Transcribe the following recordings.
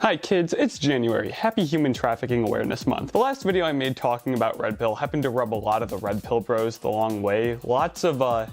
Hi kids, it's January. Happy Human Trafficking Awareness Month. The last video I made talking about Redpill happened to rub a lot of the Redpillbros the long way. Lots of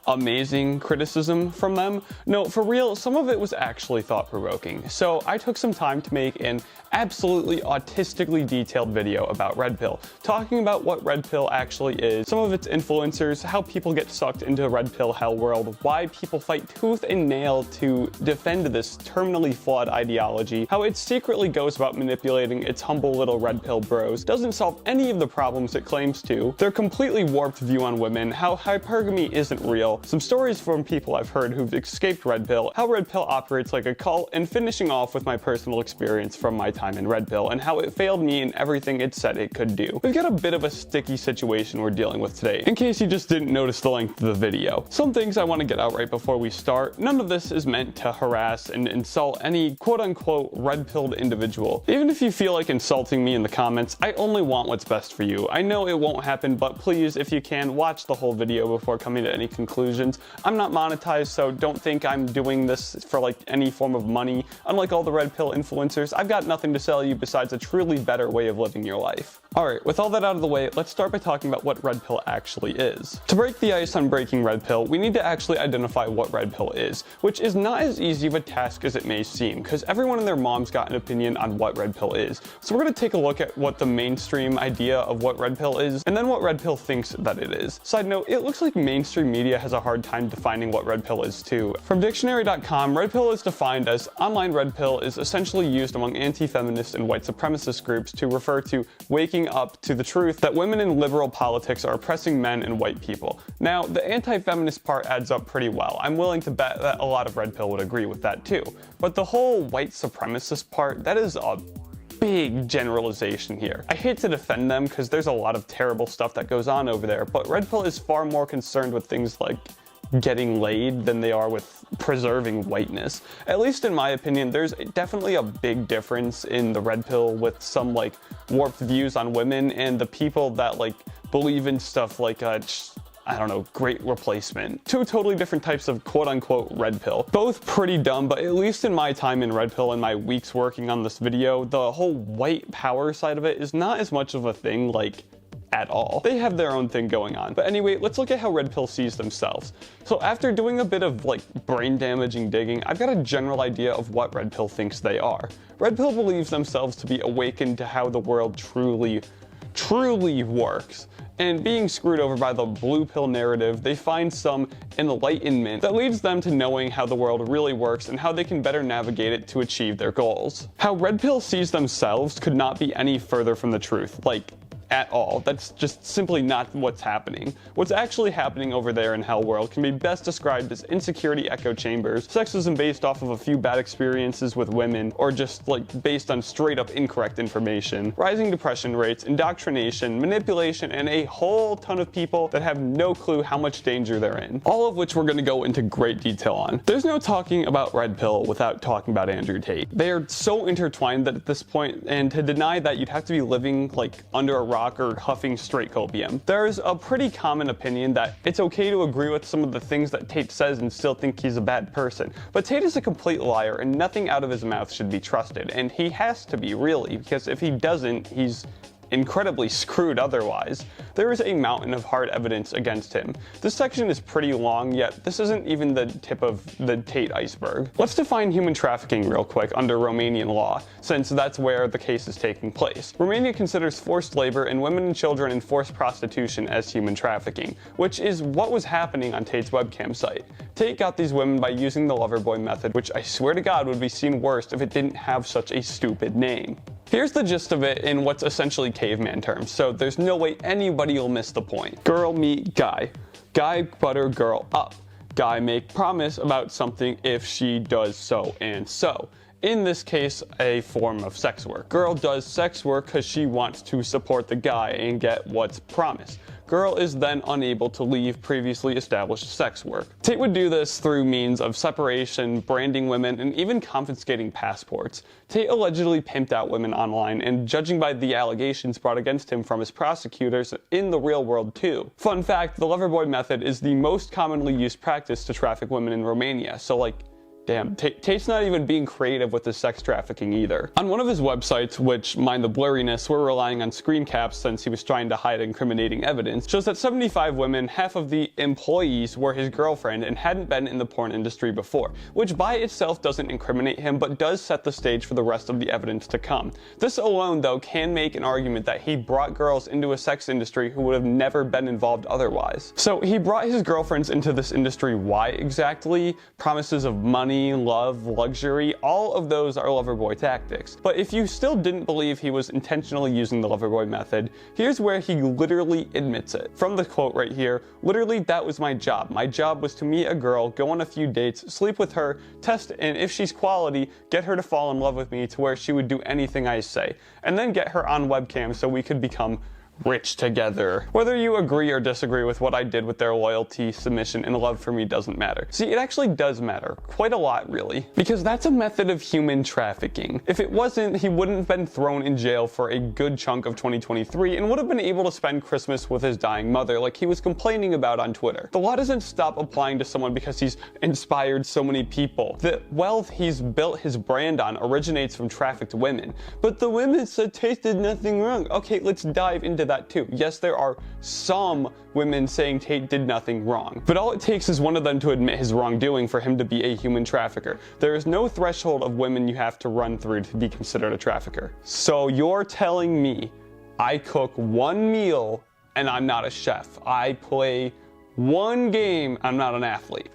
amazing criticism from them. No, for real, some of it was actually thought-provoking. So I took some time to make an absolutely autistically detailed video about Redpill, talking about what Redpill actually is, some of its influencers, how people get sucked into Redpill hell world, why people fight tooth and nail to defend this terminally flawed ideology, how it secretly goes about manipulating its humble little Redpill bros, doesn't solve any of the problems it claims to, their completely warped view on women, how hypergamy isn't real, some stories from people I've heard who've escaped Redpill, how Redpill operates like a cult, and finishing off with my personal experience from my time in Redpill and how it failed me in everything it said it could do. We've got a bit of a sticky situation we're dealing with today, in case you just didn't notice the length of the video. Some things I want to get out right before we start. None of this is meant to harass and insult any quote-unquote red-pilled individual. Even if you feel like insulting me in the comments, I only want what's best for you. I know it won't happen, but please, if you can, watch the whole video before coming to any conclusions. I'm not monetized, so don't think I'm doing this for like any form of money. Unlike all the Redpill influencers, I've got nothing to sell you besides a truly better way of living your life. Alright, with all that out of the way, let's start by talking about what Redpill actually is. To break the ice on breaking Redpill, we need to actually identify what Redpill is, which is not as easy of a task as it may seem, because everyone and their mom's got an opinion on what Redpill is. So we're going to take a look at what the mainstream idea of what Redpill is, and then what Redpill thinks that it is. Side note, it looks like mainstream media has a hard time defining what Redpill is too. From dictionary.com, Redpill is defined as online Redpill is essentially used among anti-feminist and white supremacist groups to refer to waking up to the truth that women in liberal politics are oppressing men and white people. Now, the anti-feminist part adds up pretty well. I'm willing to bet that a lot of Redpill would agree with that too. But the whole white supremacist part, that is a big generalization here. I hate to defend them because there's a lot of terrible stuff that goes on over there, but Redpill is far more concerned with things like getting laid than they are with preserving whiteness. At least in my opinion, there's definitely a big difference in the Redpill with some like warped views on women and the people that like believe in stuff like I don't know, great replacement. Two totally different types of quote-unquote Redpill. Both pretty dumb, but at least in my time in Redpill and my weeks working on this video, the whole white power side of it is not as much of a thing like at all. They have their own thing going on. But anyway, let's look at how Redpill sees themselves. So after doing a bit of like brain damaging digging, I've got a general idea of what Redpill thinks they are. Redpill believes themselves to be awakened to how the world truly works. And being screwed over by the blue pill narrative, they find some enlightenment that leads them to knowing how the world really works and how they can better navigate it to achieve their goals. How Redpill sees themselves could not be any further from the truth, like at all. That's just simply not what's happening. What's actually happening over there in Hell World can be best described as insecurity echo chambers, sexism based off of a few bad experiences with women, or just like based on straight up incorrect information, rising depression rates, indoctrination, manipulation, and a whole ton of people that have no clue how much danger they're in. All of which we're going to go into great detail on. There's no talking about Redpill without talking about Andrew Tate. They are so intertwined that at this point, and to deny that, you'd have to be living like under a rock or huffing straight copium. There's a pretty common opinion that it's okay to agree with some of the things that Tate says and still think he's a bad person. But Tate is a complete liar and nothing out of his mouth should be trusted. And he has to be, really, because if he doesn't, he's incredibly screwed otherwise. There is a mountain of hard evidence against him. This section is pretty long, yet this isn't even the tip of the Tate iceberg. Let's define human trafficking real quick under Romanian law, since that's where the case is taking place. Romania considers forced labor and women and children in forced prostitution as human trafficking, which is what was happening on Tate's webcam site. Tate got these women by using the lover boy method, which I swear to God would be seen worst if it didn't have such a stupid name. Here's the gist of it in what's essentially caveman terms, so there's no way anybody will miss the point. Girl meet guy. Guy butter girl up. Guy make promise about something if she does so and so. In this case, a form of sex work. Girl does sex work because she wants to support the guy and get what's promised. Girl is then unable to leave previously established sex work. Tate would do this through means of separation, branding women, and even confiscating passports. Tate allegedly pimped out women online, and judging by the allegations brought against him from his prosecutors, in the real world too. Fun fact, the loverboy method is the most commonly used practice to traffic women in Romania, so like, Damn, Tate's not even being creative with his sex trafficking either. On one of his websites, which, mind the blurriness, we're relying on screen caps since he was trying to hide incriminating evidence, shows that 75 women, half of the employees, were his girlfriend and hadn't been in the porn industry before, which by itself doesn't incriminate him but does set the stage for the rest of the evidence to come. This alone, though, can make an argument that he brought girls into a sex industry who would have never been involved otherwise. So he brought his girlfriends into this industry. Why exactly? Promises of money, love, luxury, all of those are Loverboy tactics. But if you still didn't believe he was intentionally using the Loverboy method, here's where he literally admits it. From the quote right here, literally, that was my job. My job was to meet a girl, go on a few dates, sleep with her, test, and if she's quality, get her to fall in love with me to where she would do anything I say, and then get her on webcam so we could become rich together. Whether you agree or disagree with what I did with their loyalty, submission, and love for me doesn't matter. See, it actually does matter. Quite a lot, really. Because that's a method of human trafficking. If it wasn't, he wouldn't have been thrown in jail for a good chunk of 2023 and would have been able to spend Christmas with his dying mother like he was complaining about on Twitter. The law doesn't stop applying to someone because he's inspired so many people. The wealth he's built his brand on originates from trafficked women. But the women said Tate did nothing wrong. Okay, let's dive into that too. Yes, there are some women saying Tate did nothing wrong, but all it takes is one of them to admit his wrongdoing for him to be a human trafficker. There is no threshold of women you have to run through to be considered a trafficker. So you're telling me I cook one meal and I'm not a chef. I play one game, I'm not an athlete.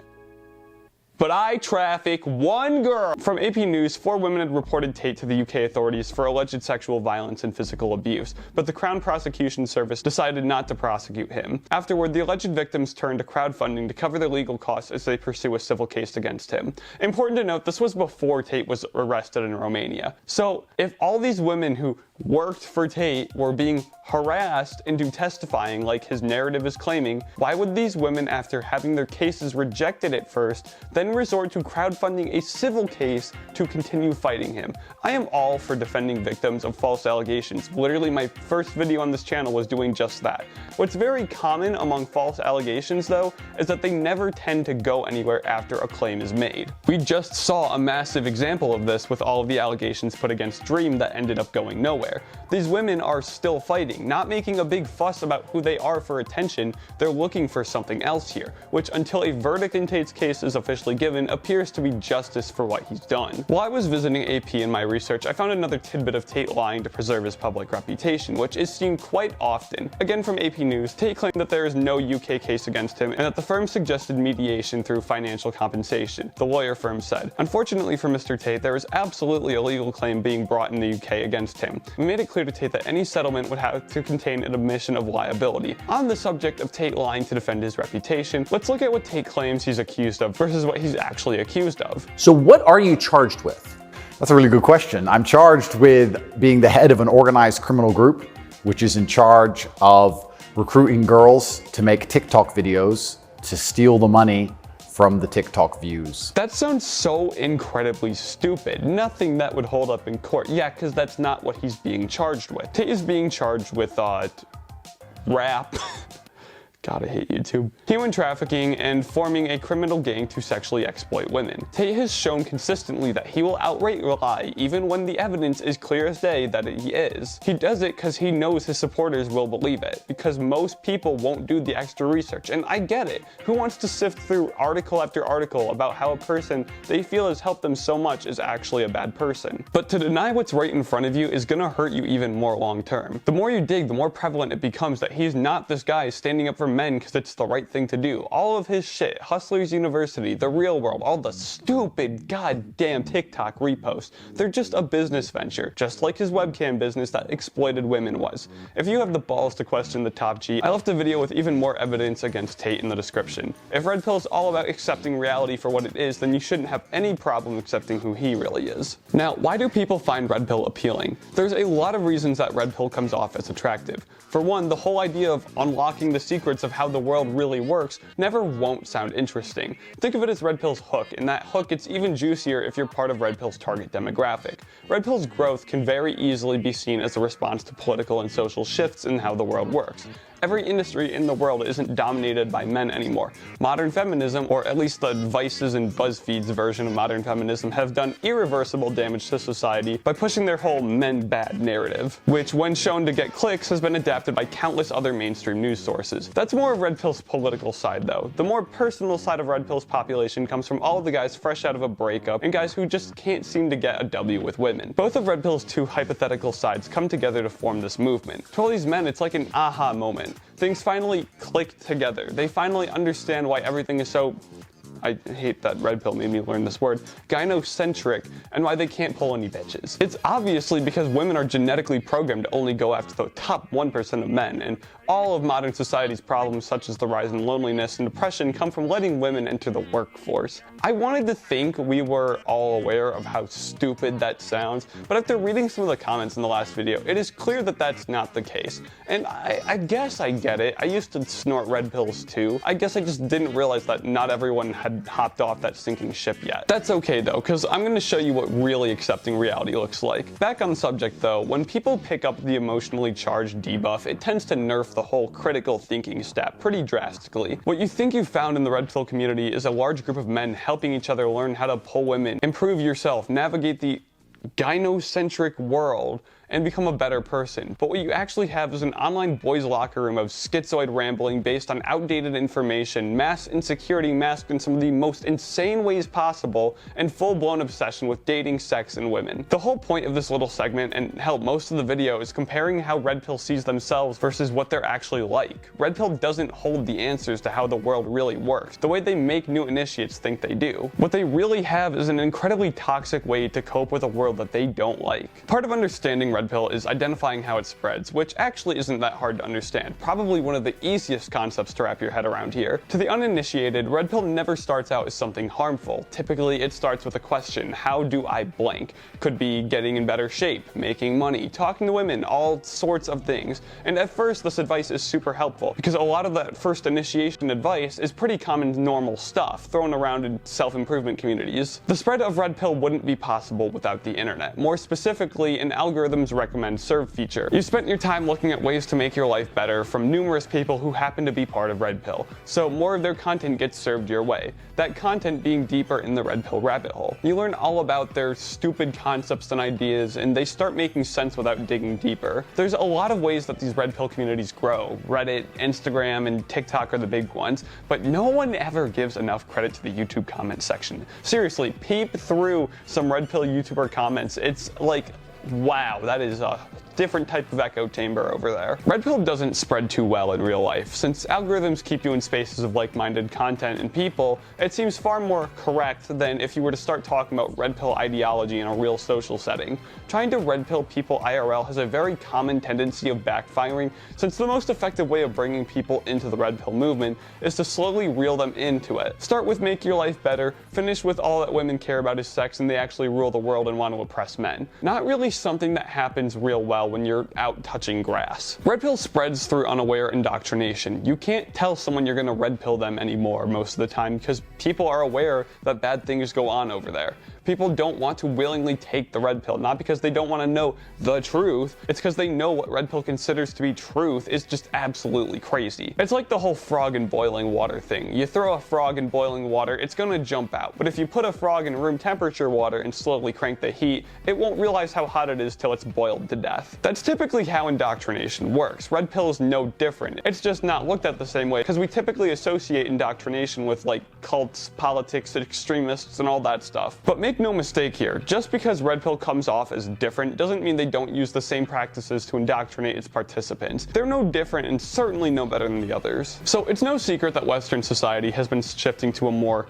But I traffic one girl. From AP News, 4 women had reported Tate to the UK authorities for alleged sexual violence and physical abuse, but the Crown Prosecution Service decided not to prosecute him. Afterward, the alleged victims turned to crowdfunding to cover their legal costs as they pursue a civil case against him. Important to note, this was before Tate was arrested in Romania. So, if all these women who worked for Tate were being harassed into testifying like his narrative is claiming, why would these women, after having their cases rejected at first, then resort to crowdfunding a civil case to continue fighting him? I am all for defending victims of false allegations. Literally, my first video on this channel was doing just that. What's very common among false allegations, though, is that they never tend to go anywhere after a claim is made. We just saw a massive example of this with all of the allegations put against Dream that ended up going nowhere. These women are still fighting, not making a big fuss about who they are for attention. They're looking for something else here, which until a verdict in Tate's case is officially given, appears to be justice for what he's done. While I was visiting AP in my research, I found another tidbit of Tate lying to preserve his public reputation, which is seen quite often. Again from AP News, Tate claimed that there is no UK case against him and that the firm suggested mediation through financial compensation, the lawyer firm said. Unfortunately for Mr. Tate, there is absolutely a legal claim being brought in the UK against him. We made it clear to Tate that any settlement would have to contain an admission of liability. On the subject of Tate lying to defend his reputation, let's look at what Tate claims he's accused of versus what he's actually accused of. So what are you charged with? That's a really good question. I'm charged with being the head of an organized criminal group, which is in charge of recruiting girls to make TikTok videos to steal the money from the TikTok views. That sounds so incredibly stupid. Nothing that would hold up in court. Yeah, because that's not what he's being charged with. Tate is being charged with, rap. God, I hate YouTube. Human trafficking and forming a criminal gang to sexually exploit women. Tate has shown consistently that he will outright lie even when the evidence is clear as day that he is. He does it because he knows his supporters will believe it, because most people won't do the extra research, and I get it. Who wants to sift through article after article about how a person they feel has helped them so much is actually a bad person? But to deny what's right in front of you is gonna hurt you even more long term. The more you dig, the more prevalent it becomes that he's not this guy standing up for men because it's the right thing to do. All of his shit, Hustlers University, The Real World, all the stupid goddamn TikTok reposts, they're just a business venture, just like his webcam business that exploited women was. If you have the balls to question the top G, I left a video with even more evidence against Tate in the description. If Redpill is all about accepting reality for what it is, then you shouldn't have any problem accepting who he really is. Now, why do people find Redpill appealing? There's a lot of reasons that Redpill comes off as attractive. For one, the whole idea of unlocking the secrets of how the world really works never won't sound interesting. Think of it as Redpill's hook, and that hook gets even juicier if you're part of Redpill's target demographic. Redpill's growth can very easily be seen as a response to political and social shifts in how the world works. Every industry in the world isn't dominated by men anymore. Modern feminism, or at least the Vice's and BuzzFeed's version of modern feminism, have done irreversible damage to society by pushing their whole men bad narrative, which when shown to get clicks has been adapted by countless other mainstream news sources. That's more of Redpill's political side though. The more personal side of Redpill's population comes from all of the guys fresh out of a breakup and guys who just can't seem to get a W with women. Both of Redpill's two hypothetical sides come together to form this movement. To all these men, it's like an aha moment. Things finally click together. They finally understand why everything is so, I hate that Redpill made me learn this word, gynocentric, and why they can't pull any bitches. It's obviously because women are genetically programmed to only go after the top 1% of men, and all of modern society's problems such as the rise in loneliness and depression come from letting women enter the workforce. I wanted to think we were all aware of how stupid that sounds, but after reading some of the comments in the last video, it is clear that that's not the case. And I guess I get it. I used to snort red pills too. I guess I just didn't realize that not everyone had hopped off that sinking ship yet. That's okay though, because I'm going to show you what really accepting reality looks like. Back on the subject though, when people pick up the emotionally charged debuff, it tends to nerf the whole critical thinking stat pretty drastically. What you think you found in the red pill community is a large group of men helping each other learn how to pull women, improve yourself, navigate the gynocentric world, and become a better person. But what you actually have is an online boys' locker room of schizoid rambling based on outdated information, mass insecurity masked in some of the most insane ways possible, and full-blown obsession with dating, sex, and women. The whole point of this little segment, and hell, most of the video, is comparing how Red Pill sees themselves versus what they're actually like. Red Pill doesn't hold the answers to how the world really works, the way they make new initiates think they do. What they really have is an incredibly toxic way to cope with a world that they don't like. Part of understanding Red Pill is identifying how it spreads, which actually isn't that hard to understand. Probably one of the easiest concepts to wrap your head around here. To the uninitiated, Red Pill never starts out as something harmful. Typically, it starts with a question: how do I blank? Could be getting in better shape, making money, talking to women, all sorts of things. And at first, this advice is super helpful, because a lot of that first initiation advice is pretty common normal stuff thrown around in self-improvement communities. The spread of Red Pill wouldn't be possible without the internet. More specifically, an algorithm's recommend serve feature. You spent your time looking at ways to make your life better from numerous people who happen to be part of Red Pill, so more of their content gets served your way. That content being deeper in the Red Pill rabbit hole. You learn all about their stupid concepts and ideas, and they start making sense without digging deeper. There's a lot of ways that these Red Pill communities grow. Reddit, Instagram, and TikTok are the big ones, but no one ever gives enough credit to the YouTube comment section. Seriously, peep through some Red Pill YouTuber comments. It's like, wow, that is a different type of echo chamber over there. Red Pill doesn't spread too well in real life. Since algorithms keep you in spaces of like-minded content and people, it seems far more correct than if you were to start talking about Red Pill ideology in a real social setting. Trying to Red Pill people IRL has a very common tendency of backfiring, since the most effective way of bringing people into the Red Pill movement is to slowly reel them into it. Start with make your life better, finish with all that women care about is sex and they actually rule the world and want to oppress men. Not really something that happens real well when you're out touching grass. Red Pill spreads through unaware indoctrination. You can't tell someone you're gonna Red Pill them anymore most of the time because people are aware that bad things go on over there. People don't want to willingly take the Red Pill, not because they don't want to know the truth, it's because they know what Red Pill considers to be truth is just absolutely crazy. It's like the whole frog in boiling water thing. You throw a frog in boiling water, it's gonna jump out. But if you put a frog in room temperature water and slowly crank the heat, it won't realize how hot it is till it's boiled to death. That's typically how indoctrination works. Red Pill is no different. It's just not looked at the same way because we typically associate indoctrination with like cults, politics, extremists, and all that stuff. But make no mistake here, just because Red Pill comes off as different doesn't mean they don't use the same practices to indoctrinate its participants. They're no different and certainly no better than the others. So it's no secret that Western society has been shifting to a more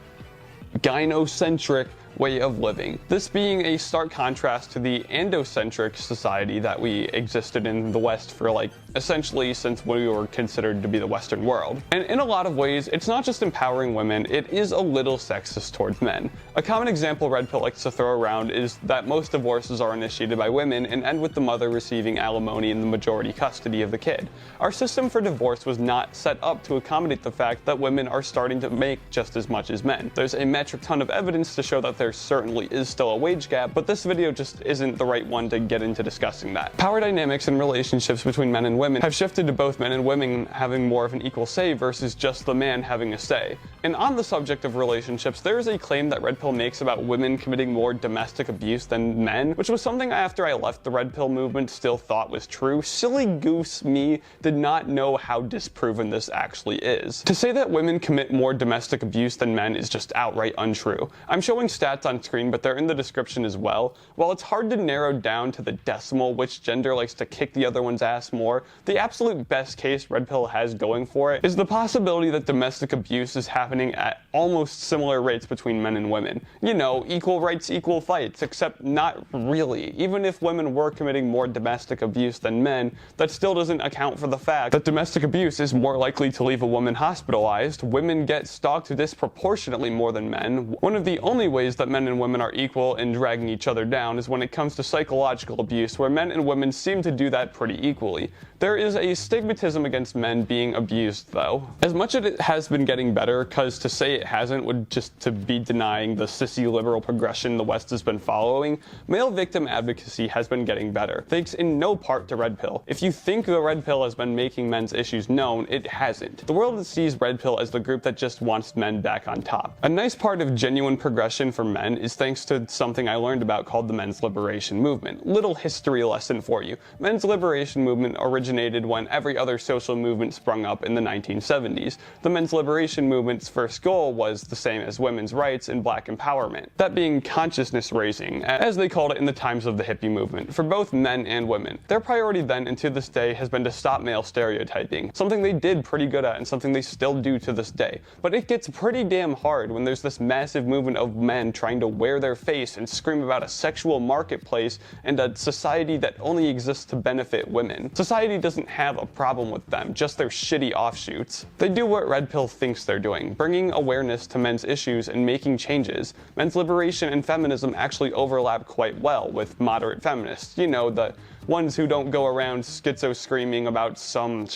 gynocentric way of living. This being a stark contrast to the endocentric society that we existed in the West for like essentially since we were considered to be the Western world. And in a lot of ways, it's not just empowering women, it is a little sexist towards men. A common example Red Pill likes to throw around is that most divorces are initiated by women and end with the mother receiving alimony in the majority custody of the kid. Our system for divorce was not set up to accommodate the fact that women are starting to make just as much as men. There's a metric ton of evidence to show that there's there certainly is still a wage gap, but this video just isn't the right one to get into discussing that. Power dynamics and relationships between men and women have shifted to both men and women having more of an equal say versus just the man having a say. And on the subject of relationships, there is a claim that Redpill makes about women committing more domestic abuse than men, which was something after I left the Redpill movement still thought was true. Silly goose me did not know how disproven this actually is. To say that women commit more domestic abuse than men is just outright untrue. I'm showing stats on screen, but they're in the description as well. While it's hard to narrow down to the decimal which gender likes to kick the other one's ass more, the absolute best case Redpill has going for it is the possibility that domestic abuse is happening at almost similar rates between men and women. You know, equal rights, equal fights, except not really. Even if women were committing more domestic abuse than men, that still doesn't account for the fact that domestic abuse is more likely to leave a woman hospitalized. Women get stalked disproportionately more than men. One of the only ways that men and women are equal in dragging each other down is when it comes to psychological abuse, where men and women seem to do that pretty equally. There is a stigmatism against men being abused, though. As much as it has been getting better, because to say it hasn't would just to be denying the sissy liberal progression the West has been following, male victim advocacy has been getting better, thanks in no part to Redpill. If you think the Redpill has been making men's issues known, it hasn't. The world sees Redpill as the group that just wants men back on top. A nice part of genuine progression for men is thanks to something I learned about called the men's liberation movement. Little history lesson for you. Men's liberation movement originated when every other social movement sprung up in the 1970s. The men's liberation movement's first goal was the same as women's rights and black empowerment, that being consciousness raising, as they called it in the times of the hippie movement, for both men and women. Their priority then and to this day has been to stop male stereotyping, something they did pretty good at and something they still do to this day. But it gets pretty damn hard when there's this massive movement of men trying to wear their face and scream about a sexual marketplace and a society that only exists to benefit women. Society doesn't have a problem with them, just their shitty offshoots. They do what Redpill thinks they're doing, bringing awareness to men's issues and making changes. Men's liberation and feminism actually overlap quite well with moderate feminists. You know, the ones who don't go around schizo screaming about some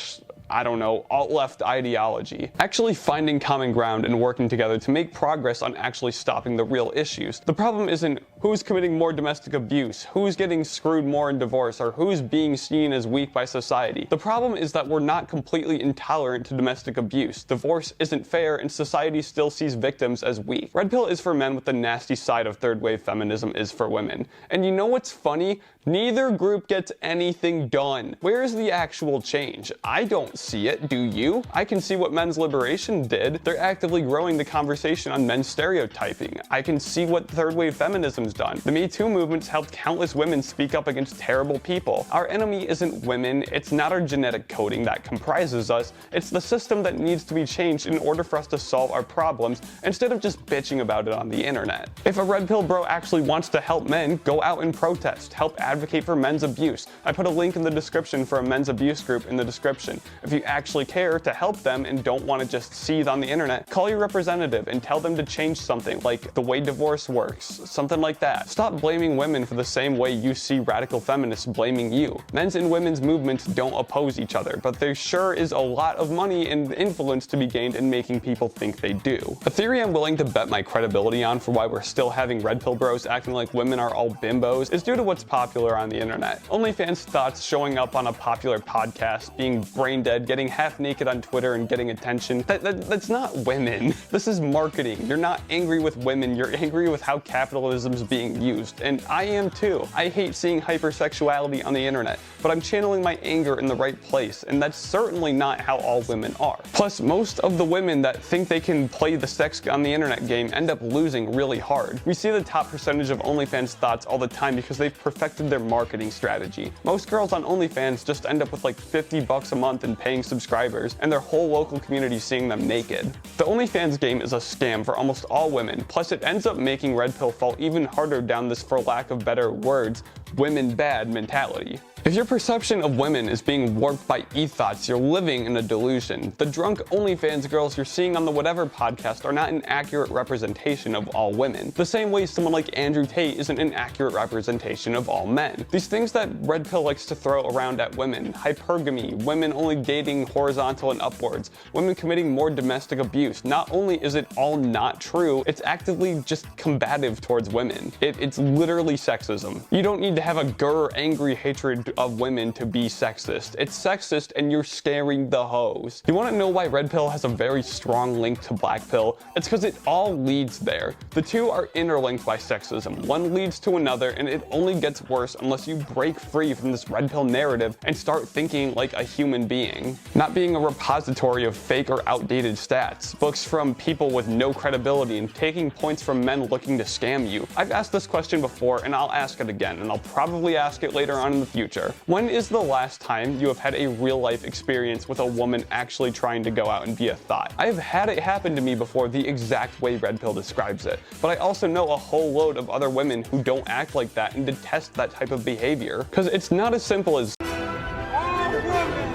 I don't know, alt-left ideology. Actually finding common ground and working together to make progress on actually stopping the real issues. The problem isn't who's committing more domestic abuse, who's getting screwed more in divorce, or who's being seen as weak by society. The problem is that we're not completely intolerant to domestic abuse. Divorce isn't fair, and society still sees victims as weak. Redpill is for men what the nasty side of third-wave feminism is for women. And you know what's funny? Neither group gets anything done. Where's the actual change? I don't see it, do you? I can see what men's liberation did. They're actively growing the conversation on men's stereotyping. I can see what third-wave feminism's done. The Me Too movement's helped countless women speak up against terrible people. Our enemy isn't women, it's not our genetic coding that comprises us, it's the system that needs to be changed in order for us to solve our problems instead of just bitching about it on the internet. If a Redpill bro actually wants to help men, go out and protest, help advocate for men's abuse. I put a link in the description for a men's abuse group in the description. If you actually care to help them and don't want to just seethe on the internet, call your representative and tell them to change something, like the way divorce works, something like that. Stop blaming women for the same way you see radical feminists blaming you. Men's and women's movements don't oppose each other, but there sure is a lot of money and influence to be gained in making people think they do. A theory I'm willing to bet my credibility on for why we're still having Redpill bros acting like women are all bimbos is due to what's popular on the internet. OnlyFans thoughts showing up on a popular podcast, being brain dead, getting half naked on Twitter and getting attention. That's not women. This is marketing. You're not angry with women, you're angry with how capitalism's being used. And I am too. I hate seeing hypersexuality on the internet, but I'm channeling my anger in the right place, and that's certainly not how all women are. Plus, most of the women that think they can play the sex on the internet game end up losing really hard. We see the top percentage of OnlyFans thoughts all the time because they've perfected their marketing strategy. Most girls on OnlyFans just end up with like $50 a month in paying subscribers, and their whole local community seeing them naked. The OnlyFans game is a scam for almost all women, plus it ends up making Redpill fall even harder down this, for lack of better words, women bad mentality. If your perception of women is being warped by e-thoughts, you're living in a delusion. The drunk OnlyFans girls you're seeing on the Whatever podcast are not an accurate representation of all women. The same way someone like Andrew Tate isn't an accurate representation of all men. These things that Redpill likes to throw around at women, hypergamy, women only dating horizontal and upwards, women committing more domestic abuse, not only is it all not true, it's actively just combative towards women. It's literally sexism. You don't need to have a angry hatred of women to be sexist. It's sexist and you're scaring the hoes. You want to know why Redpill has a very strong link to Blackpill? It's because it all leads there. The two are interlinked by sexism. One leads to another, and it only gets worse unless you break free from this Redpill narrative and start thinking like a human being. Not being a repository of fake or outdated stats, books from people with no credibility, and taking points from men looking to scam you. I've asked this question before, and I'll ask it again, and I'll probably ask it later on in the future. When is the last time you have had a real-life experience with a woman actually trying to go out and be a thought? I have had it happen to me before the exact way Redpill describes it, but I also know a whole load of other women who don't act like that and detest that type of behavior. Because it's not as simple as all women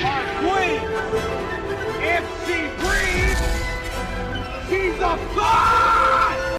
are queens. If she breathes, she's a god!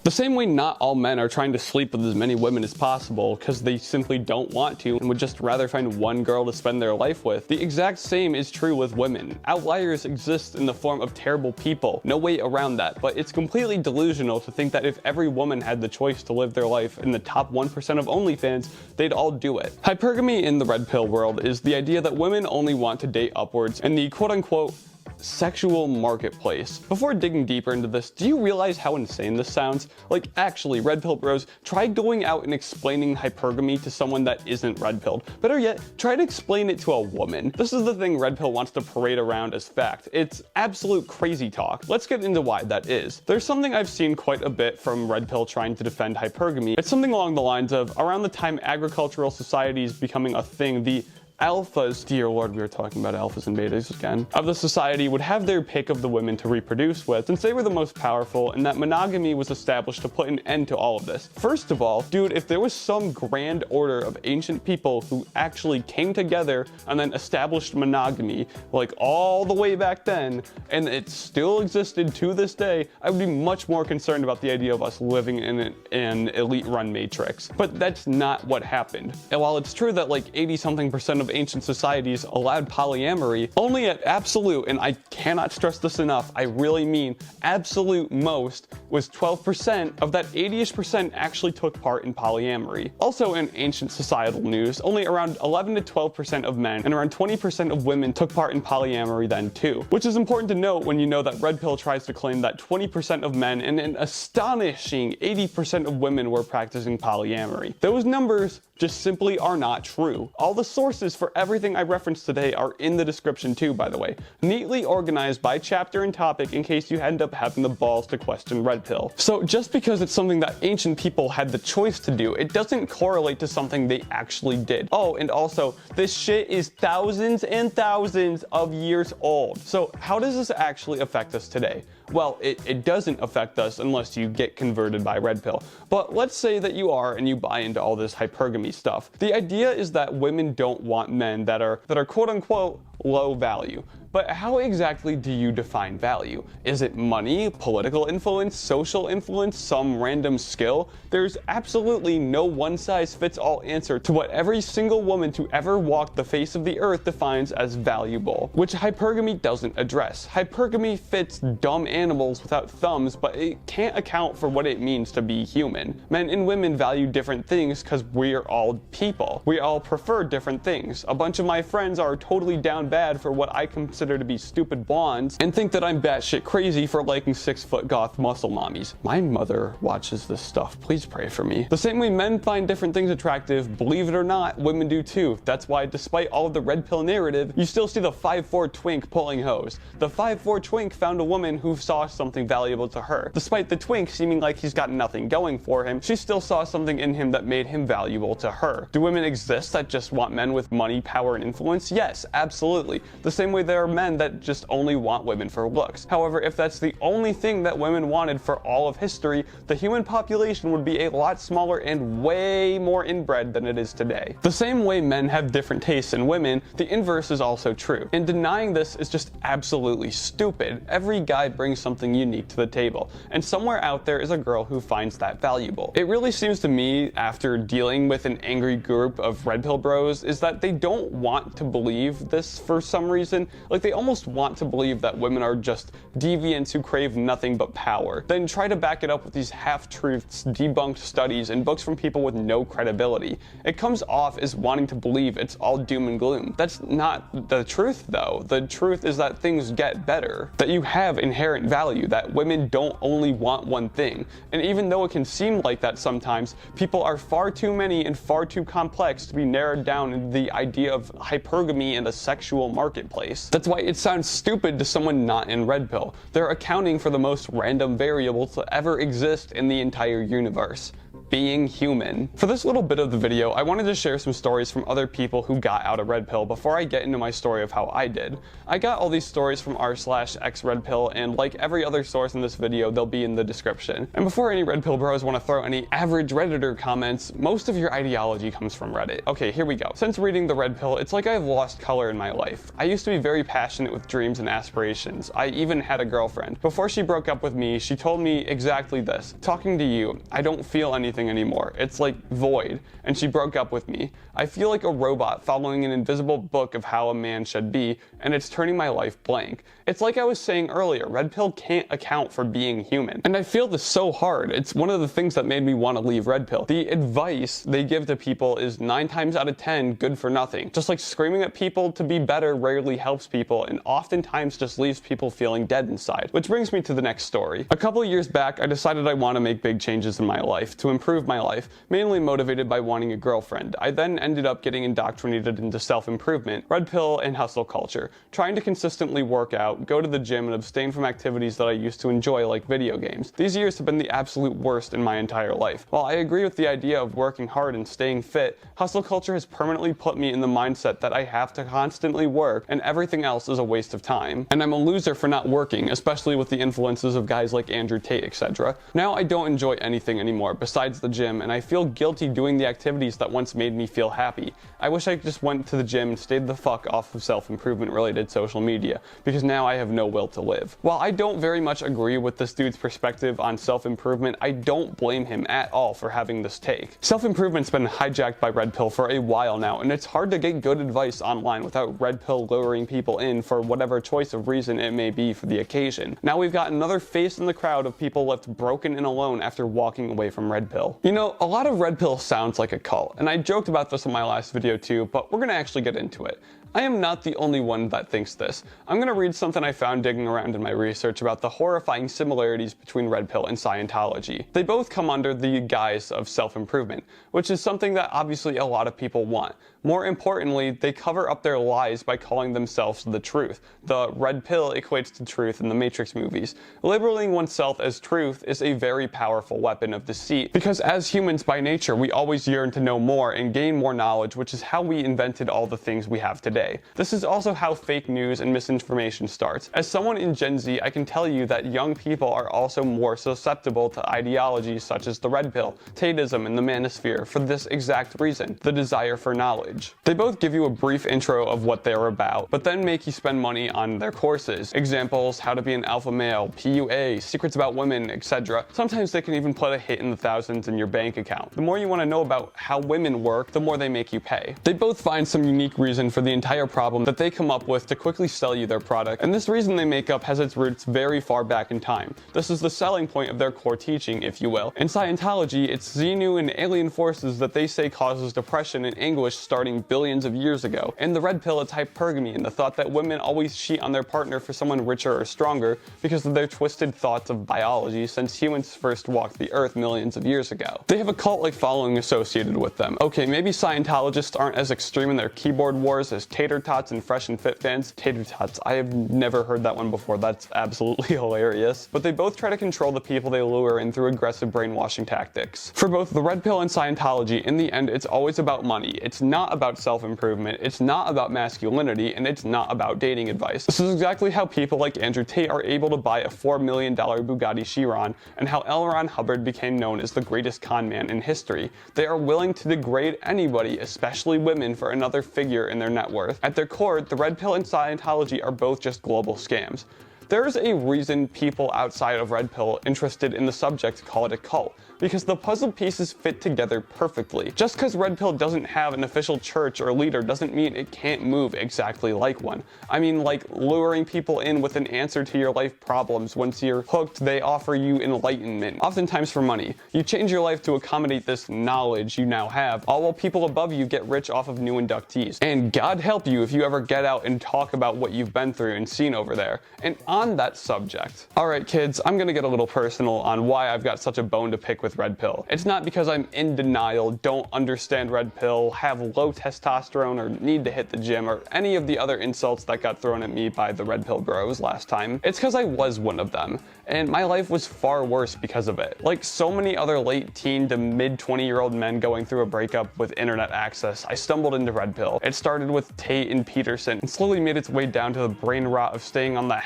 the same way not all men are trying to sleep with as many women as possible because they simply don't want to and would just rather find one girl to spend their life with. The exact same is true with women. Outliers exist in the form of terrible people. No way around that, but it's completely delusional to think that if every woman had the choice to live their life in the top 1% of OnlyFans, they'd all do it. Hypergamy in the Redpill world is the idea that women only want to date upwards in the quote-unquote sexual marketplace. Before digging deeper into this, do you realize how insane this sounds? Like, actually, Redpillbros, try going out and explaining hypergamy to someone that isn't Redpilled. Better yet, try to explain it to a woman. This is the thing Redpill wants to parade around as fact. It's absolute crazy talk. Let's get into why that is. There's something I've seen quite a bit from Redpill trying to defend hypergamy. It's something along the lines of, around the time agricultural societies becoming a thing, the alphas, dear lord, we were talking about alphas and betas again, of the society would have their pick of the women to reproduce with, since they were the most powerful, and that monogamy was established to put an end to all of this. First of all, dude, if there was some grand order of ancient people who actually came together and then established monogamy, like all the way back then, and it still existed to this day, I would be much more concerned about the idea of us living in an elite-run matrix. But that's not what happened. And while it's true that like 80-something% of ancient societies allowed polyamory, only at absolute, and I cannot stress this enough, I really mean absolute most, was 12% of that 80-ish% actually took part in polyamory. Also in ancient societal news, only around 11 to 12% of men and around 20% of women took part in polyamory then too, which is important to note when you know that Redpill tries to claim that 20% of men and an astonishing 80% of women were practicing polyamory. Those numbers just simply are not true. All the sources for everything I referenced today are in the description too, by the way, neatly organized by chapter and topic in case you end up having the balls to question Redpill. So just because it's something that ancient people had the choice to do, it doesn't correlate to something they actually did. Oh, and also, this shit is thousands and thousands of years old. So how does this actually affect us today? Well, it doesn't affect us unless you get converted by Redpill. But let's say that you are and you buy into all this hypergamy stuff. The idea is that women don't want men that are quote unquote low value. But how exactly do you define value? Is it money, political influence, social influence, some random skill? There's absolutely no one-size-fits-all answer to what every single woman to ever walk the face of the earth defines as valuable, which hypergamy doesn't address. Hypergamy fits dumb animals without thumbs, but it can't account for what it means to be human. Men and women value different things because we're all people. We all prefer different things. A bunch of my friends are totally down bad for what I consider to be stupid blondes and think that I'm batshit crazy for liking 6-foot goth muscle mommies. My mother watches this stuff. Please pray for me. The same way men find different things attractive, believe it or not, women do too. That's why despite all of the Redpill narrative, you still see the 5'4" twink pulling hoes. The 5'4" twink found a woman who saw something valuable to her. Despite the twink seeming like he's got nothing going for him, she still saw something in him that made him valuable to her. Do women exist that just want men with money, power, and influence? Yes, absolutely. The same way there are men that just only want women for looks. However, if that's the only thing that women wanted for all of history, the human population would be a lot smaller and way more inbred than it is today. The same way men have different tastes in women, the inverse is also true. And denying this is just absolutely stupid. Every guy brings something unique to the table, and somewhere out there is a girl who finds that valuable. It really seems to me, after dealing with an angry group of Redpillbros, is that they don't want to believe this for some reason. Like, they almost want to believe that women are just deviants who crave nothing but power, then try to back it up with these half-truths, debunked studies, and books from people with no credibility. It comes off as wanting to believe it's all doom and gloom. That's not the truth, though. The truth is that things get better, that you have inherent value, that women don't only want one thing. And even though it can seem like that sometimes, people are far too many and far too complex to be narrowed down into the idea of hypergamy and a sexual marketplace. That's why it sounds stupid to someone not in Redpill. They're accounting for the most random variable to ever exist in the entire universe: being human. For this little bit of the video, I wanted to share some stories from other people who got out of Redpill before I get into my story of how I did. I got all these stories from r/xredpill, and like every other source in this video, they'll be in the description. And before any Redpill bros want to throw any average Redditor comments, most of your ideology comes from Reddit. Okay, here we go. Since reading the Redpill, it's like I've lost color in my life. I used to be very passionate with dreams and aspirations. I even had a girlfriend. Before she broke up with me, she told me exactly this: talking to you, I don't feel anything anymore. It's like void. And she broke up with me. I feel like a robot following an invisible book of how a man should be, and it's turning my life blank. It's like I was saying earlier, Redpill can't account for being human. And I feel this so hard. It's one of the things that made me want to leave Redpill. The advice they give to people is 9 times out of 10 good for nothing. Just like screaming at people to be better rarely helps people, and oftentimes just leaves people feeling dead inside. Which brings me to the next story. A couple years back, I decided I want to make big changes in my life to improve my life, mainly motivated by wanting a girlfriend. I then ended up getting indoctrinated into self-improvement, Redpill, and hustle culture, trying to consistently work out, go to the gym, and abstain from activities that I used to enjoy, like video games. These years have been the absolute worst in my entire life. While I agree with the idea of working hard and staying fit, hustle culture has permanently put me in the mindset that I have to constantly work and everything else is a waste of time. And I'm a loser for not working, especially with the influences of guys like Andrew Tate, etc. Now I don't enjoy anything anymore besides the gym, and I feel guilty doing the activities that once made me feel happy. I wish I just went to the gym and stayed the fuck off of self-improvement related social media, because now I have no will to live. While I don't very much agree with this dude's perspective on self-improvement, I don't blame him at all for having this take. Self-improvement's been hijacked by Redpill for a while now, and it's hard to get good advice online without Redpill luring people in for whatever choice of reason it may be for the occasion. Now we've got another face in the crowd of people left broken and alone after walking away from Redpill. You know, a lot of Redpill sounds like a cult, and I joked about this in my last video too, but we're gonna actually get into it. I am not the only one that thinks this. I'm going to read something I found digging around in my research about the horrifying similarities between Redpill and Scientology. They both come under the guise of self-improvement, which is something that obviously a lot of people want. More importantly, they cover up their lies by calling themselves the truth. The red pill equates to truth in the Matrix movies. Labeling oneself as truth is a very powerful weapon of deceit, because as humans by nature, we always yearn to know more and gain more knowledge, which is how we invented all the things we have today. This is also how fake news and misinformation starts. As someone in Gen Z, I can tell you that young people are also more susceptible to ideologies such as the red pill, Tateism, and the manosphere for this exact reason, the desire for knowledge. They both give you a brief intro of what they're about, but then make you spend money on their courses. Examples, how to be an alpha male, PUA, secrets about women, etc. Sometimes they can even put a hit in the thousands in your bank account. The more you want to know about how women work, the more they make you pay. They both find some unique reason for the entire problem that they come up with to quickly sell you their product, and this reason they make up has its roots very far back in time. This is the selling point of their core teaching, if you will. In Scientology, it's Xenu and alien forces that they say causes depression and anguish starting billions of years ago. In the red pill, it's hypergamy and the thought that women always cheat on their partner for someone richer or stronger because of their twisted thoughts of biology since humans first walked the earth millions of years ago. They have a cult-like following associated with them. Okay, maybe Scientologists aren't as extreme in their keyboard wars as tater tots and fresh and fit fans. Tater tots, I have never heard that one before. That's absolutely hilarious. But they both try to control the people they lure in through aggressive brainwashing tactics. For both the Red Pill and Scientology, in the end, it's always about money. It's not about self-improvement, it's not about masculinity, and it's not about dating advice. This is exactly how people like Andrew Tate are able to buy a $4 million Bugatti Chiron, and how L. Ron Hubbard became known as the greatest con man in history. They are willing to degrade anybody, especially women, for another figure in their net worth. At their core, the Red Pill and Scientology are both just global scams. There's a reason people outside of Red Pill interested in the subject call it a cult, because the puzzle pieces fit together perfectly. Just because Red Pill doesn't have an official church or leader doesn't mean it can't move exactly like one. I mean, like luring people in with an answer to your life problems. Once you're hooked, they offer you enlightenment, oftentimes for money. You change your life to accommodate this knowledge you now have, all while people above you get rich off of new inductees. And God help you if you ever get out and talk about what you've been through and seen over there. And on that subject. Alright kids, I'm gonna get a little personal on why I've got such a bone to pick with Red Pill. It's not because I'm in denial, don't understand Red Pill, have low testosterone, or need to hit the gym, or any of the other insults that got thrown at me by the Redpillbros last time. It's because I was one of them, and my life was far worse because of it. Like so many other late teen to mid 20-year-old men going through a breakup with internet access, I stumbled into Red Pill. It started with Tate and Peterson, and slowly made its way down to the brain rot of staying on the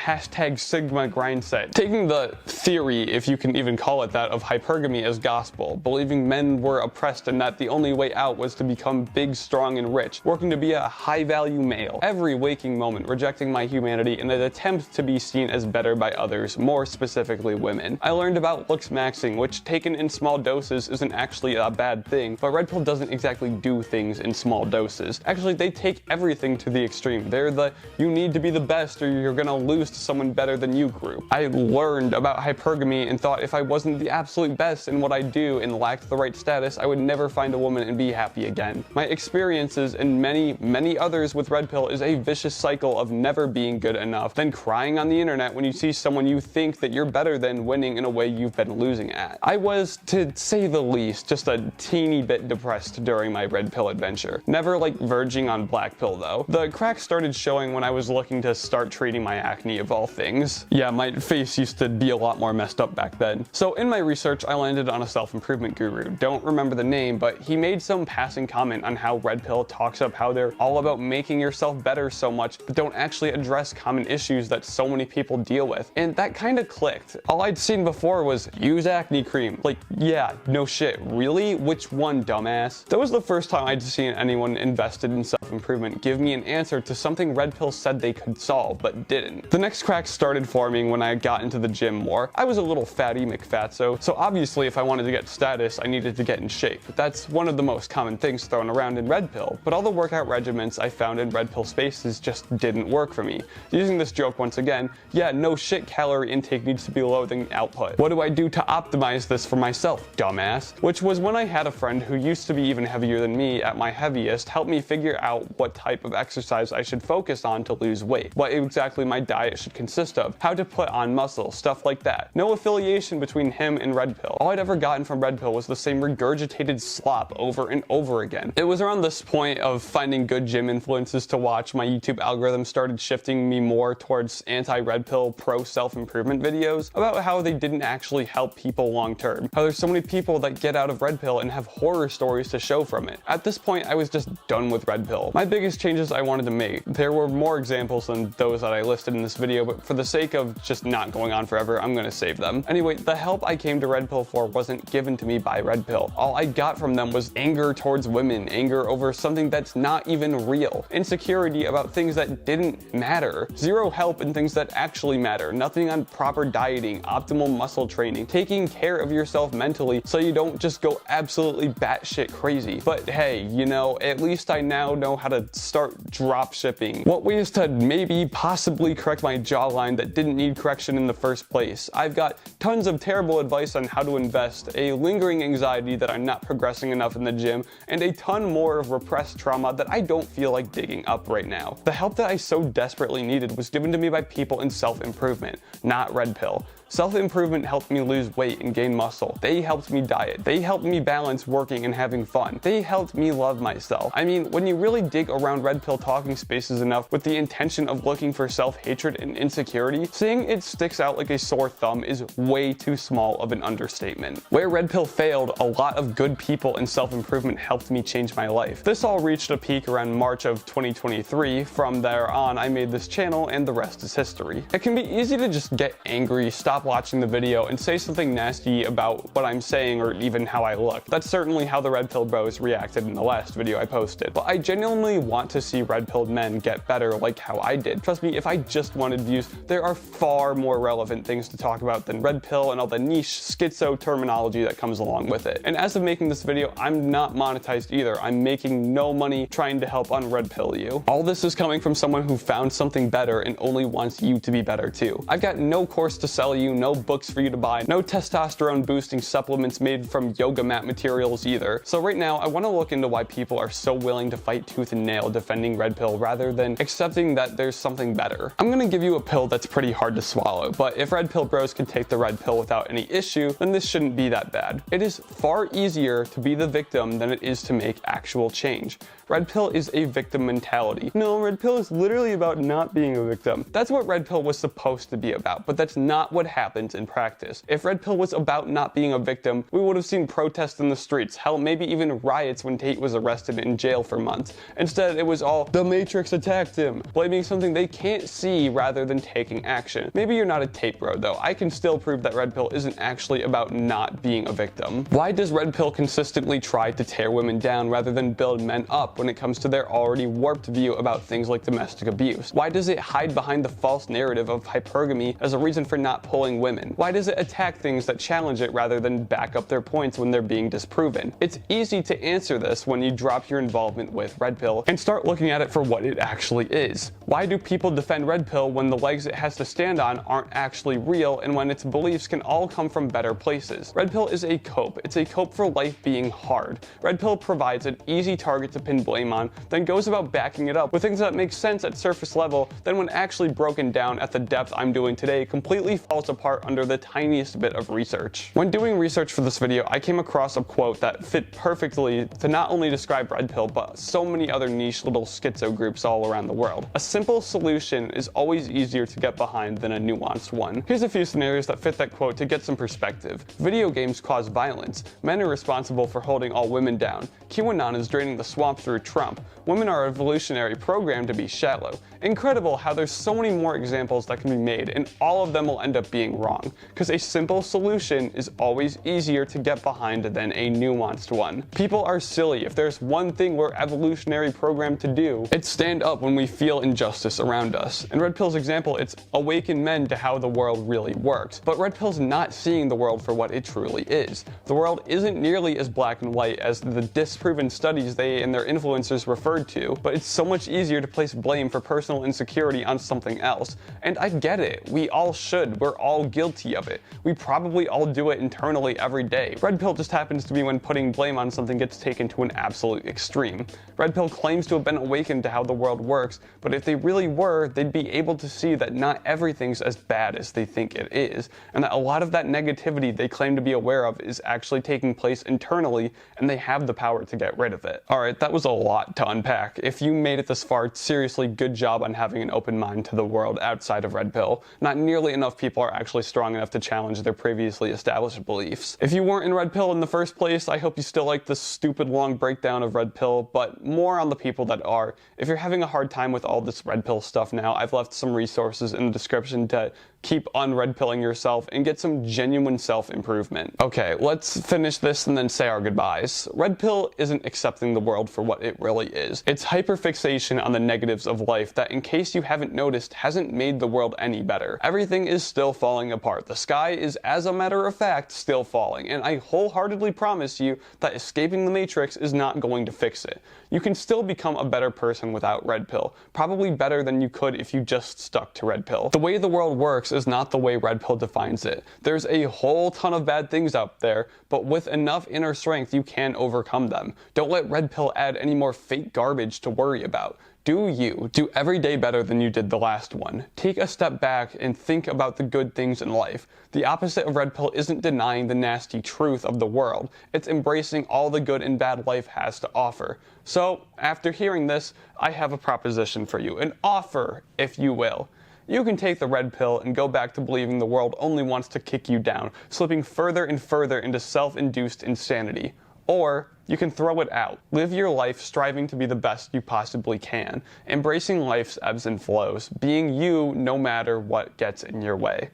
Sigma grind set, taking the theory, if you can even call it that, of hypergamy as gospel, believing men were oppressed and that the only way out was to become big, strong, and rich, working to be a high-value male. Every waking moment rejecting my humanity in an attempt to be seen as better by others, more specifically women. I learned about looks maxing, which taken in small doses isn't actually a bad thing, but Red Pill doesn't exactly do things in small doses. Actually, they take everything to the extreme. They're the, you need to be the best or you're gonna lose to someone better than you group. I learned about hypergamy and thought if I wasn't the absolute best in what I do and lacked the right status, I would never find a woman and be happy again. My experiences and many others with Red Pill is a vicious cycle of never being good enough, then crying on the internet when you see someone you think that you're better than winning in a way you've been losing at. I was, to say the least, just a teeny bit depressed during my Red Pill adventure. Never like verging on Black Pill though. The cracks started showing when I was looking to start treating my acne of all things. Yeah, my face used to be a lot more messed up back then. So in my research, I landed on a self-improvement guru. Don't remember the name, but he made some passing comment on how Red Pill talks up how they're all about making yourself better so much, but don't actually address common issues that so many people deal with. And that kind of clicked. All I'd seen before was use acne cream. Like, yeah, no shit, really? Which one, dumbass? That was the first time I'd seen anyone invested in self-improvement give me an answer to something Red Pill said they could solve, but didn't. The next cracks started forming when I got into the gym more. I was a little fatty McFatso, so obviously if I wanted to get status, I needed to get in shape. That's one of the most common things thrown around in Red Pill, but all the workout regimens I found in Red Pill spaces just didn't work for me. Using this joke once again, yeah, no shit, calorie intake needs to be lower than output. What do I do to optimize this for myself, dumbass? Which was when I had a friend who used to be even heavier than me at my heaviest help me figure out what type of exercise I should focus on to lose weight, what exactly my diet should consist of, how to put on muscle, stuff like that. No affiliation between him and Red Pill. All I'd ever gotten from Red Pill was the same regurgitated slop over and over again. It was around this point of finding good gym influences to watch, my YouTube algorithm started shifting me more towards anti-Red Pill, pro-self-improvement videos about how they didn't actually help people long term. How there's so many people that get out of Red Pill and have horror stories to show from it. At this point, I was just done with Red Pill. My biggest changes I wanted to make. There were more examples than those that I listed in this video, but for the sake of just not going on forever, I'm gonna save them. Anyway, the help I came to Red Pill for wasn't given to me by Red Pill. All I got from them was anger towards women, anger over something that's not even real, insecurity about things that didn't matter, zero help in things that actually matter, nothing on proper dieting, optimal muscle training, taking care of yourself mentally so you don't just go absolutely batshit crazy. But hey, you know, at least I now know how to start drop shipping. What ways to maybe possibly correct my jawline that didn't need correction in the first place. I've got tons of terrible advice on how to invest, a lingering anxiety that I'm not progressing enough in the gym, and a ton more of repressed trauma that I don't feel like digging up right now. The help that I so desperately needed was given to me by people in self-improvement, not Red Pill. Self-improvement helped me lose weight and gain muscle. They helped me diet. They helped me balance working and having fun. They helped me love myself. I mean, when you really dig around Red Pill talking spaces enough with the intention of looking for self-hatred and insecurity, seeing it sticks out like a sore thumb is way too small of an understatement. Where Red Pill failed, a lot of good people and self-improvement helped me change my life. This all reached a peak around March of 2023. From there on, I made this channel and the rest is history. It can be easy to just get angry, stop watching the video, and say something nasty about what I'm saying or even how I look. That's certainly how the Redpillbros reacted in the last video I posted. But I genuinely want to see red-pilled men get better like how I did. Trust me, if I just wanted views, there are far more relevant things to talk about than red pill and all the niche schizo terminology that comes along with it. And as of making this video, I'm not monetized either. I'm making no money trying to help unredpill you. All this is coming from someone who found something better and only wants you to be better too. I've got no course to sell you, no books for you to buy, no testosterone boosting supplements made from yoga mat materials either. So right now, I want to look into why people are so willing to fight tooth and nail defending red pill rather than accepting that there's something better. I'm gonna give you a pill that's pretty hard to swallow, but if red pill bros can take the red pill without any issue, then this shouldn't be that bad. It is far easier to be the victim than it is to make actual change. Red pill is a victim mentality. No, red pill is literally about not being a victim. That's what red pill was supposed to be about, but that's not what happens in practice. If red pill was about not being a victim, we would have seen protests in the streets, hell, maybe even riots when Tate was arrested and in jail for months. Instead, it was all, the Matrix attacked him, blaming something they can't see rather than taking action. Maybe you're not a Tate bro though. I can still prove that red pill isn't actually about not being a victim. Why does red pill consistently try to tear women down rather than build men up when it comes to their already warped view about things like domestic abuse? Why does it hide behind the false narrative of hypergamy as a reason for not pulling women? Why does it attack things that challenge it rather than back up their points when they're being disproven? It's easy to answer this when you drop your involvement with red pill and start looking at it for what it actually is. Why do people defend red pill when the legs it has to stand on aren't actually real and when its beliefs can all come from better places? Red pill is a cope. It's a cope for life being hard. Red pill provides an easy target to pin blame on, then goes about backing it up with things that make sense at surface level, then when actually broken down at the depth I'm doing today, completely falls apart under the tiniest bit of research. When doing research for this video, I came across a quote that fit perfectly to not only describe red pill, but so many other niche little schizo groups all around the world. A simple solution is always easier to get behind than a nuanced one. Here's a few scenarios that fit that quote to get some perspective. Video games cause violence. Men are responsible for holding all women down. QAnon is draining the swamp through Trump. Women are evolutionary programmed to be shallow. Incredible how there's so many more examples that can be made, and all of them will end up being wrong, because a simple solution is always easier to get behind than a nuanced one. People are silly. If there's one thing we're evolutionary programmed to do, it's stand up when we feel injustice around us. In Red Pill's example, it's awaken men to how the world really works. But Red Pill's not seeing the world for what it truly is. The world isn't nearly as black and white as the disproven studies they and their influencers referred to, but it's so much easier to place blame for personal insecurity on something else. And I get it. We all should. We're all guilty of it. We probably all do it internally every day. Red Pill just happens to be when putting blame on something gets taken to an absolute extreme. Red Pill claims to have been awakened to how the world works, but if they really were, they'd be able to see that not everything's as bad as they think it is, and that a lot of that negativity they claim to be aware of is actually taking place internally, and they have the power to get rid of it. Alright, that was a lot to unpack. If you made it this far, seriously, good job on having an open mind to the world outside of Red Pill. Not nearly enough people are actually strong enough to challenge their previously established beliefs. If you weren't in Red Pill in the first place, I hope you still like this stupid long breakdown of Red Pill, but more on the people that are. If you're having a hard time with all this Red Pill stuff now, I've left some resources in the description to keep unredpilling yourself and get some genuine self-improvement. Okay, let's finish this and then say our goodbyes. Red Pill isn't accepting the world for what it really is. It's hyperfixation on the negatives of life that, in case you haven't noticed, hasn't made the world any better. Everything is still falling apart. The sky is, as a matter of fact, still falling, and I wholeheartedly promise you that escaping the Matrix is not going to fix it. You can still become a better person without Red Pill, probably better than you could if you just stuck to Red Pill. The way the world works works is not the way Red Pill defines it. There's a whole ton of bad things out there, but with enough inner strength, you can overcome them. Don't let Red Pill add any more fake garbage to worry about. Do you. Do every day better than you did the last one. Take a step back and think about the good things in life. The opposite of Red Pill isn't denying the nasty truth of the world. It's embracing all the good and bad life has to offer. So, after hearing this, I have a proposition for you. An offer, if you will. You can take the Red Pill and go back to believing the world only wants to kick you down, slipping further and further into self-induced insanity. Or you can throw it out. Live your life striving to be the best you possibly can, embracing life's ebbs and flows, being you no matter what gets in your way.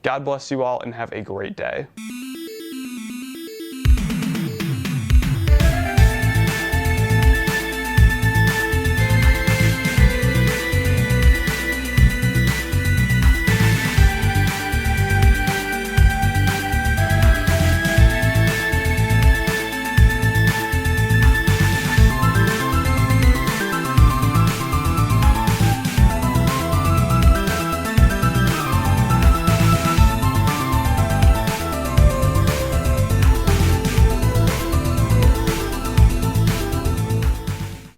God bless you all and have a great day.